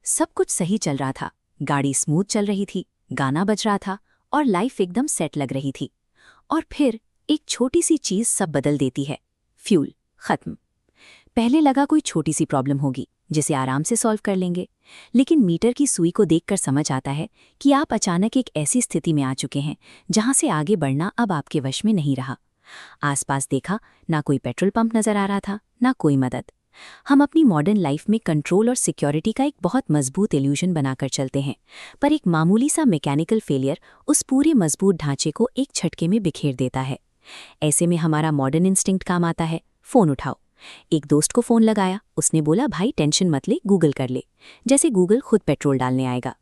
सब कुछ सही चल रहा था। गाड़ी स्मूथ चल रही थी, गाना बज रहा था और लाइफ एकदम सेट लग रही थी। और फिर एक छोटी सी चीज सब बदल देती है। फ्यूल खत्म। पहले लगा कोई छोटी सी प्रॉब्लम होगी जिसे आराम से सॉल्व कर लेंगे, लेकिन मीटर की सुई को देखकर समझ आता है कि आप अचानक एक ऐसी स्थिति में आ चुके हैं जहां से आगे बढ़ना अब आपके वश में नहीं रहा। आसपास देखा, ना कोई पेट्रोल पंप नजर आ रहा था, ना कोई मदद। हम अपनी मॉडर्न लाइफ में कंट्रोल और सिक्योरिटी का एक बहुत मजबूत इल्यूजन बनाकर चलते हैं, पर एक मामूली सा मैकेनिकल फेलियर उस पूरे मजबूत ढांचे को एक झटके में बिखेर देता है। ऐसे में हमारा मॉडर्न इंस्टिंक्ट काम आता है, फोन उठाओ। एक दोस्त को फोन लगाया, उसने बोला भाई टेंशन मत ले, गूगल कर ले, जैसे गूगल खुद पेट्रोल डालने आएगा।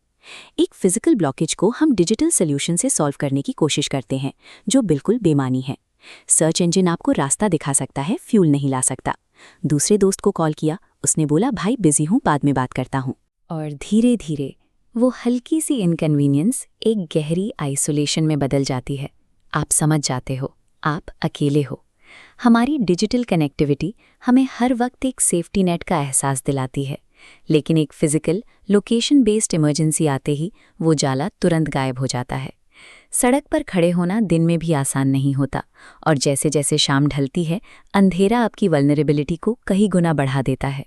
एक फिजिकल ब्लॉकेज को हम डिजिटल सोल्यूशन से सॉल्व करने की कोशिश करते हैं, जो बिल्कुल बेमानी है। सर्च इंजन आपको रास्ता दिखा सकता है, फ्यूल नहीं ला सकता। दूसरे दोस्त को कॉल किया, उसने बोला भाई बिजी हूं, बाद में बात करता हूं। और धीरे धीरे वो हल्की सी इनकन्वीनियंस एक गहरी आइसोलेशन में बदल जाती है। आप समझ जाते हो, आप अकेले हो। हमारी डिजिटल कनेक्टिविटी हमें हर वक्त एक सेफ्टी नेट का एहसास दिलाती है, लेकिन एक फिजिकल लोकेशन बेस्ड इमरजेंसी आते ही वो जाला तुरंत गायब हो जाता है। सड़क पर खड़े होना दिन में भी आसान नहीं होता, और जैसे जैसे शाम ढलती है, अंधेरा आपकी वल्नरेबिलिटी को कई गुना बढ़ा देता है।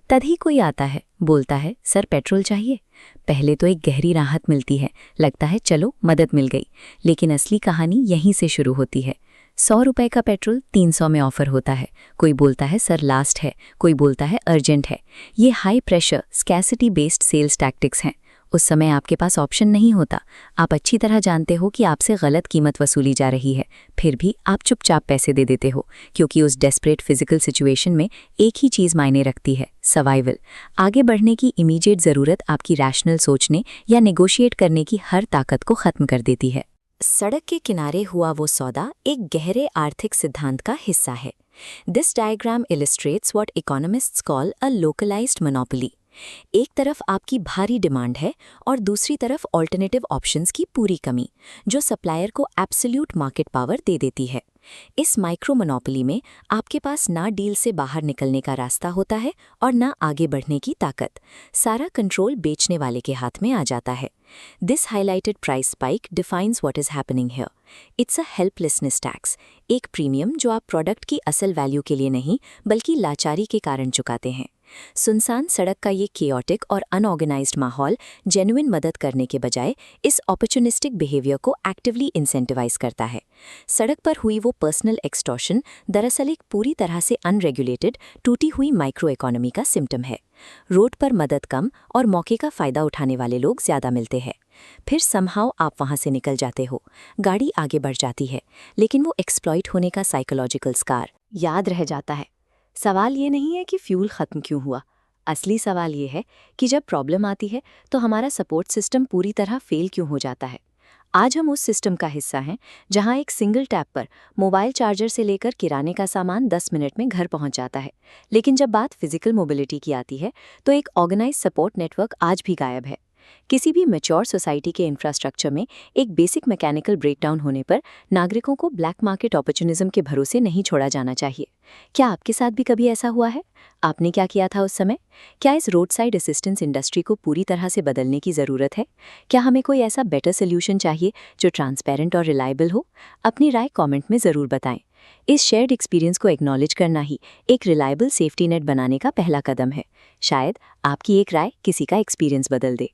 तभी कोई आता है, बोलता है सर पेट्रोल चाहिए। पहले तो एक गहरी राहत मिलती है, लगता है चलो मदद मिल गई, लेकिन असली कहानी यहीं से शुरू होती है। 100 रुपए का पेट्रोल 300 में ऑफर होता है। कोई बोलता है सर लास्ट है, कोई बोलता है अर्जेंट है। ये high pressure scarcity based sales tactics हैं। उस समय आपके पास ऑप्शन नहीं होता। आप अच्छी तरह जानते हो कि आपसे गलत कीमत वसूली जा रही है, फिर भी आप चुपचाप पैसे दे देते हो, क्योंकि उस डेस्परेट फिजिकल सिचुएशन में एक ही चीज़ मायने रखती है, सर्वाइवल। आगे बढ़ने की इमीडिएट ज़रूरत आपकी रैशनल सोचने या नेगोशिएट करने की हर ताकत को ख़त्म कर देती है। सड़क के किनारे हुआ वो सौदा एक गहरे आर्थिक सिद्धांत का हिस्सा है। This diagram illustrates what economists call a localised monopoly. एक तरफ आपकी भारी डिमांड है और दूसरी तरफ ऑल्टरनेटिव ऑप्शंस की पूरी कमी, जो सप्लायर को एब्सोल्यूट मार्केट पावर दे देती है। इस माइक्रो मोनोपोली में आपके पास ना डील से बाहर निकलने का रास्ता होता है और ना आगे बढ़ने की ताकत। सारा कंट्रोल बेचने वाले के हाथ में आ जाता है। This highlighted price spike defines what is happening here. It's a helplessness tax, एक प्रीमियम जो आप प्रोडक्ट की असल वैल्यू के लिए नहीं बल्कि लाचारी के कारण चुकाते हैं। सुनसान सड़क का ये केओटिक और अनऑर्गेनाइज्ड माहौल जेन्युइन मदद करने के बजाय इस ऑपर्चुनिस्टिक बिहेवियर को एक्टिवली इंसेंटिवाइज करता है। सड़क पर हुई वो पर्सनल एक्सटॉर्शन दरअसल एक पूरी तरह से अनरेगुलेटेड टूटी हुई माइक्रो इकोनॉमी का सिम्टम है। रोड पर मदद कम और मौके का फायदा उठाने वाले लोग ज्यादा मिलते हैं। फिर समहाउ आप वहां से निकल जाते हो, गाड़ी आगे बढ़ जाती है, लेकिन वो एक्सप्लॉइट होने का साइकोलॉजिकल स्कार याद रह जाता है। सवाल ये नहीं है कि फ्यूल ख़त्म क्यों हुआ, असली सवाल ये है कि जब प्रॉब्लम आती है तो हमारा सपोर्ट सिस्टम पूरी तरह फेल क्यों हो जाता है। आज हम उस सिस्टम का हिस्सा हैं जहां एक सिंगल टैप पर मोबाइल चार्जर से लेकर किराने का सामान 10 मिनट में घर पहुंच जाता है, लेकिन जब बात फिजिकल मोबिलिटी की आती है तो एक ऑर्गेनाइज सपोर्ट नेटवर्क आज भी गायब है। किसी भी मैच्योर सोसाइटी के इंफ्रास्ट्रक्चर में एक बेसिक मैकेनिकल ब्रेकडाउन होने पर नागरिकों को ब्लैक मार्केट अपॉर्चुनिज्म के भरोसे नहीं छोड़ा जाना चाहिए। क्या आपके साथ भी कभी ऐसा हुआ है? आपने क्या किया था उस समय? क्या इस रोड साइड असिस्टेंस इंडस्ट्री को पूरी तरह से बदलने की ज़रूरत है? क्या हमें कोई ऐसा बेटर सोल्यूशन चाहिए जो ट्रांसपेरेंट और रिलायबल हो? अपनी राय कमेंट में ज़रूर बताएं। इस शेयर्ड एक्सपीरियंस को एक्नॉलेज करना ही एक रिलायबल सेफ्टी नेट बनाने का पहला कदम है। शायद आपकी एक राय किसी का एक्सपीरियंस बदल दे।